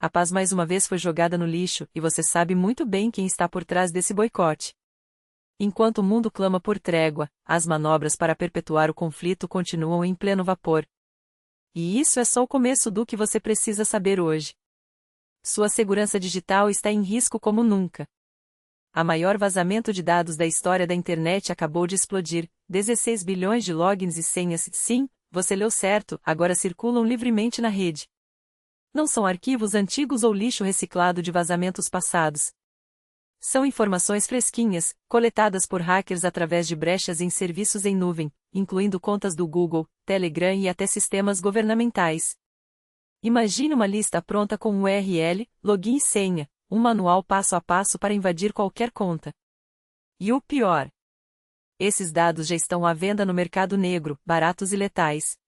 A paz mais uma vez foi jogada no lixo, e você sabe muito bem quem está por trás desse boicote. Enquanto o mundo clama por trégua, as manobras para perpetuar o conflito continuam em pleno vapor. E isso é só o começo do que você precisa saber hoje. Sua segurança digital está em risco como nunca. A maior vazamento de dados da história da internet acabou de explodir, 16 bilhões de logins e senhas. Sim, você leu certo, agora circulam livremente na rede. Não são arquivos antigos ou lixo reciclado de vazamentos passados. São informações fresquinhas, coletadas por hackers através de brechas em serviços em nuvem, incluindo contas do Google, Telegram e até sistemas governamentais. Imagine uma lista pronta com URL, login e senha, um manual passo a passo para invadir qualquer conta. E o pior: esses dados já estão à venda no mercado negro, baratos e letais.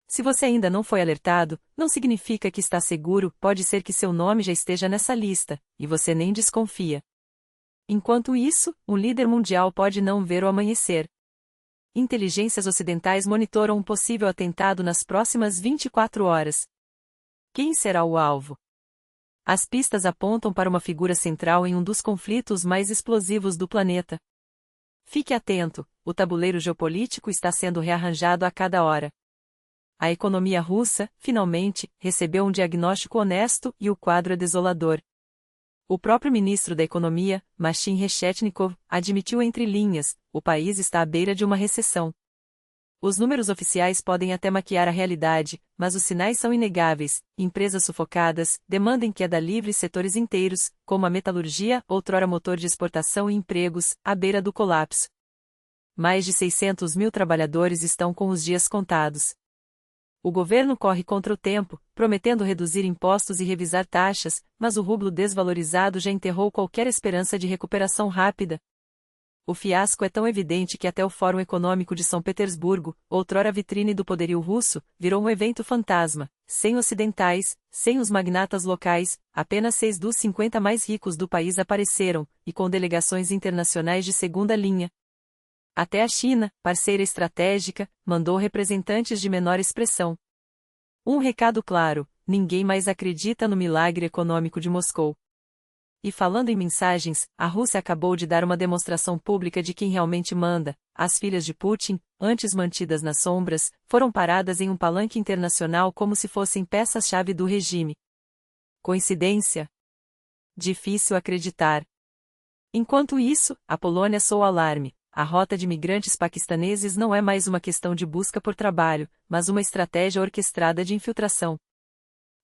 Se você ainda não foi alertado, não significa que está seguro, pode ser que seu nome já esteja nessa lista, e você nem desconfia. Enquanto isso, um líder mundial pode não ver o amanhecer. Inteligências ocidentais monitoram um possível atentado nas próximas 24 horas. Quem será o alvo? As pistas apontam para uma figura central em um dos conflitos mais explosivos do planeta. Fique atento, o tabuleiro geopolítico está sendo rearranjado a cada hora. A economia russa, finalmente, recebeu um diagnóstico honesto e o quadro é desolador. O próprio ministro da Economia, Maksim Reshetnikov, admitiu entre linhas: o país está à beira de uma recessão. Os números oficiais podem até maquiar a realidade, mas os sinais são inegáveis: empresas sufocadas, demanda em queda livre e setores inteiros, como a metalurgia, outrora motor de exportação e empregos, à beira do colapso. Mais de 600 mil trabalhadores estão com os dias contados. O governo corre contra o tempo, prometendo reduzir impostos e revisar taxas, mas o rublo desvalorizado já enterrou qualquer esperança de recuperação rápida. O fiasco é tão evidente que até o Fórum Econômico de São Petersburgo, outrora vitrine do poderio russo, virou um evento fantasma, sem ocidentais, sem os magnatas locais, apenas 6 dos 50 mais ricos do país apareceram, e com delegações internacionais de segunda linha. Até a China, parceira estratégica, mandou representantes de menor expressão. Um recado claro: ninguém mais acredita no milagre econômico de Moscou. E falando em mensagens, a Rússia acabou de dar uma demonstração pública de quem realmente manda. As filhas de Putin, antes mantidas nas sombras, foram paradas em um palanque internacional como se fossem peças-chave do regime. Coincidência? Difícil acreditar. Enquanto isso, a Polônia soa o alarme. A rota de migrantes paquistaneses não é mais uma questão de busca por trabalho, mas uma estratégia orquestrada de infiltração.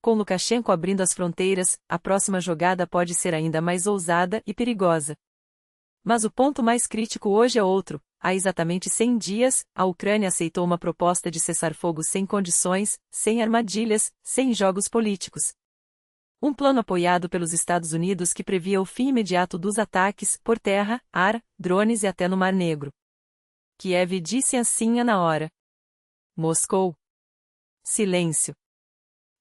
Com Lukashenko abrindo as fronteiras, a próxima jogada pode ser ainda mais ousada e perigosa. Mas o ponto mais crítico hoje é outro. Há exatamente 100 dias, a Ucrânia aceitou uma proposta de cessar-fogo sem condições, sem armadilhas, sem jogos políticos. Um plano apoiado pelos Estados Unidos que previa o fim imediato dos ataques, por terra, ar, drones e até no Mar Negro. Kiev disse assim na hora. Moscou. Silêncio.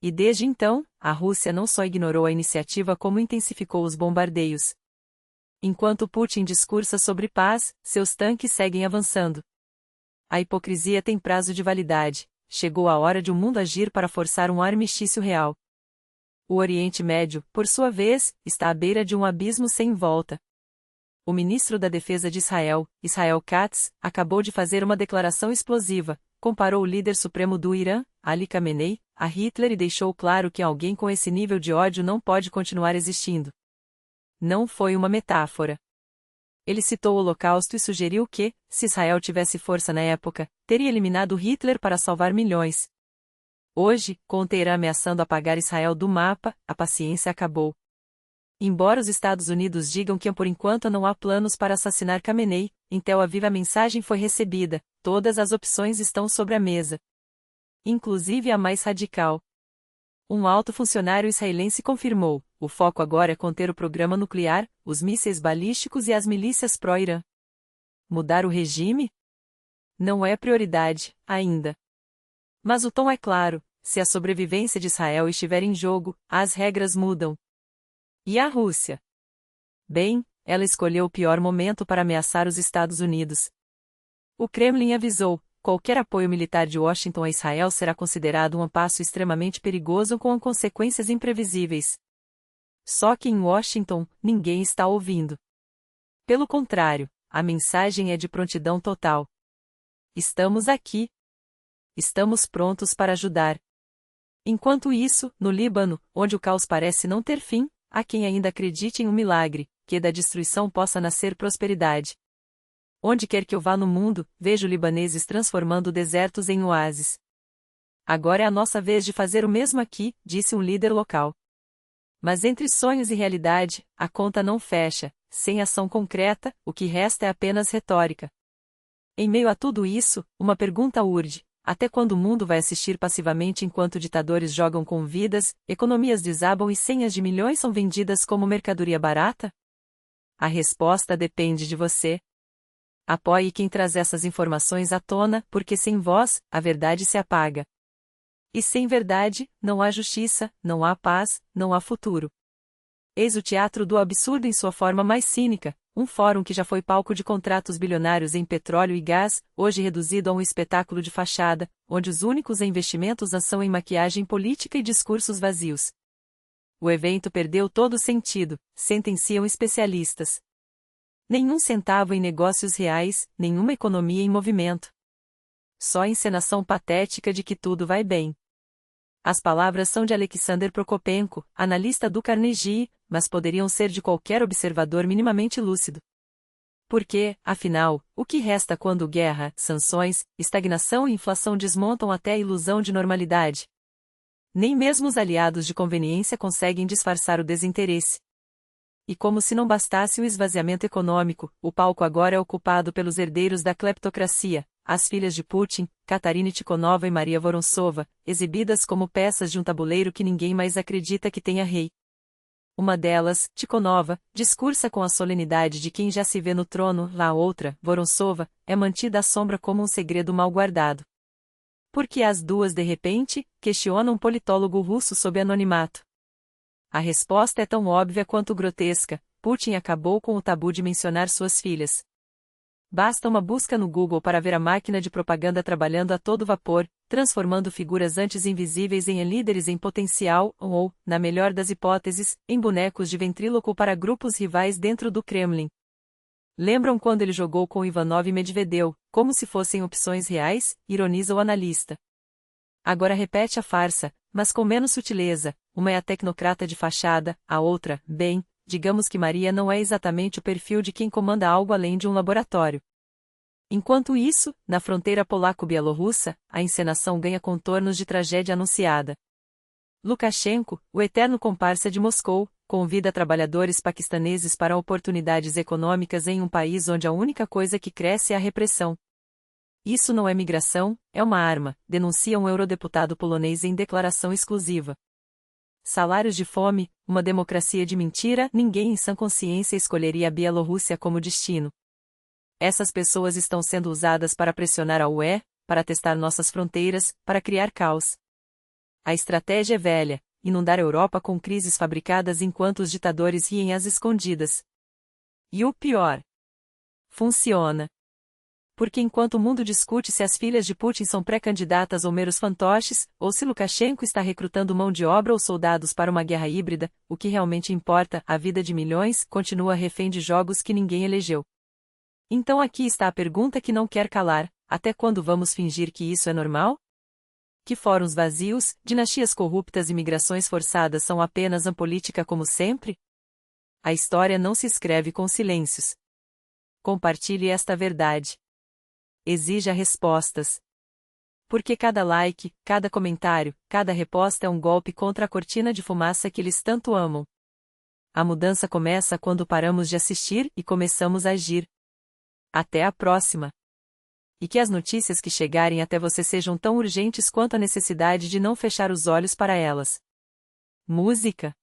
E desde então, a Rússia não só ignorou a iniciativa como intensificou os bombardeios. Enquanto Putin discursa sobre paz, seus tanques seguem avançando. A hipocrisia tem prazo de validade. Chegou a hora de o mundo agir para forçar um armistício real. O Oriente Médio, por sua vez, está à beira de um abismo sem volta. O ministro da Defesa de Israel, Israel Katz, acabou de fazer uma declaração explosiva, comparou o líder supremo do Irã, Ali Khamenei, a Hitler e deixou claro que alguém com esse nível de ódio não pode continuar existindo. Não foi uma metáfora. Ele citou o Holocausto e sugeriu que, se Israel tivesse força na época, teria eliminado Hitler para salvar milhões. Hoje, com o Teherã ameaçando apagar Israel do mapa, a paciência acabou. Embora os Estados Unidos digam que por enquanto não há planos para assassinar Khamenei, em Tel Aviv a mensagem foi recebida: todas as opções estão sobre a mesa. Inclusive a mais radical. Um alto funcionário israelense confirmou: o foco agora é conter o programa nuclear, os mísseis balísticos e as milícias pró-Irã. Mudar o regime? Não é prioridade, ainda. Mas o tom é claro: se a sobrevivência de Israel estiver em jogo, as regras mudam. E a Rússia? Bem, ela escolheu o pior momento para ameaçar os Estados Unidos. O Kremlin avisou: qualquer apoio militar de Washington a Israel será considerado um passo extremamente perigoso com consequências imprevisíveis. Só que em Washington, ninguém está ouvindo. Pelo contrário, a mensagem é de prontidão total. Estamos aqui. Estamos prontos para ajudar. Enquanto isso, no Líbano, onde o caos parece não ter fim, há quem ainda acredite em um milagre, que da destruição possa nascer prosperidade. Onde quer que eu vá no mundo, vejo libaneses transformando desertos em oásis. Agora é a nossa vez de fazer o mesmo aqui, disse um líder local. Mas entre sonhos e realidade, a conta não fecha, sem ação concreta, o que resta é apenas retórica. Em meio a tudo isso, uma pergunta urge: até quando o mundo vai assistir passivamente enquanto ditadores jogam com vidas, economias desabam e senhas de milhões são vendidas como mercadoria barata? A resposta depende de você. Apoie quem traz essas informações à tona, porque sem voz, a verdade se apaga. E sem verdade, não há justiça, não há paz, não há futuro. Eis o teatro do absurdo em sua forma mais cínica, um fórum que já foi palco de contratos bilionários em petróleo e gás, hoje reduzido a um espetáculo de fachada, onde os únicos investimentos são em maquiagem política e discursos vazios. O evento perdeu todo o sentido, sentenciam especialistas. Nenhum centavo em negócios reais, nenhuma economia em movimento. Só a encenação patética de que tudo vai bem. As palavras são de Alexander Prokopenko, analista do Carnegie, mas poderiam ser de qualquer observador minimamente lúcido. Porque, afinal, o que resta quando guerra, sanções, estagnação e inflação desmontam até a ilusão de normalidade? Nem mesmo os aliados de conveniência conseguem disfarçar o desinteresse. E como se não bastasse o esvaziamento econômico, o palco agora é ocupado pelos herdeiros da cleptocracia, as filhas de Putin, Katarina Tikhonova e Maria Vorontsova, exibidas como peças de um tabuleiro que ninguém mais acredita que tenha rei. Uma delas, Tikhonova, discursa com a solenidade de quem já se vê no trono, a outra, Vorontsova, é mantida à sombra como um segredo mal guardado. Por que as duas de repente? Questiona um politólogo russo sob anonimato. A resposta é tão óbvia quanto grotesca: Putin acabou com o tabu de mencionar suas filhas. Basta uma busca no Google para ver a máquina de propaganda trabalhando a todo vapor, transformando figuras antes invisíveis em líderes em potencial, ou, na melhor das hipóteses, em bonecos de ventríloco para grupos rivais dentro do Kremlin. Lembram quando ele jogou com Ivanov e Medvedev, como se fossem opções reais? Ironiza o analista. Agora repete a farsa, mas com menos sutileza: uma é a tecnocrata de fachada, a outra, bem, digamos que Maria não é exatamente o perfil de quem comanda algo além de um laboratório. Enquanto isso, na fronteira polaco-bielorrussa, a encenação ganha contornos de tragédia anunciada. Lukashenko, o eterno comparsa de Moscou, convida trabalhadores paquistaneses para oportunidades econômicas em um país onde a única coisa que cresce é a repressão. Isso não é migração, é uma arma, denuncia um eurodeputado polonês em declaração exclusiva. Salários de fome, uma democracia de mentira, ninguém em sã consciência escolheria a Bielorrússia como destino. Essas pessoas estão sendo usadas para pressionar a UE, para testar nossas fronteiras, para criar caos. A estratégia é velha: inundar a Europa com crises fabricadas enquanto os ditadores riem às escondidas. E o pior: funciona. Porque enquanto o mundo discute se as filhas de Putin são pré-candidatas ou meros fantoches, ou se Lukashenko está recrutando mão de obra ou soldados para uma guerra híbrida, o que realmente importa, a vida de milhões, continua refém de jogos que ninguém elegeu. Então aqui está a pergunta que não quer calar: até quando vamos fingir que isso é normal? Que fóruns vazios, dinastias corruptas e migrações forçadas são apenas a política como sempre? A história não se escreve com silêncios. Compartilhe esta verdade. Exija respostas. Porque cada like, cada comentário, cada reposta é um golpe contra a cortina de fumaça que eles tanto amam. A mudança começa quando paramos de assistir e começamos a agir. Até a próxima. E que as notícias que chegarem até você sejam tão urgentes quanto a necessidade de não fechar os olhos para elas. Música.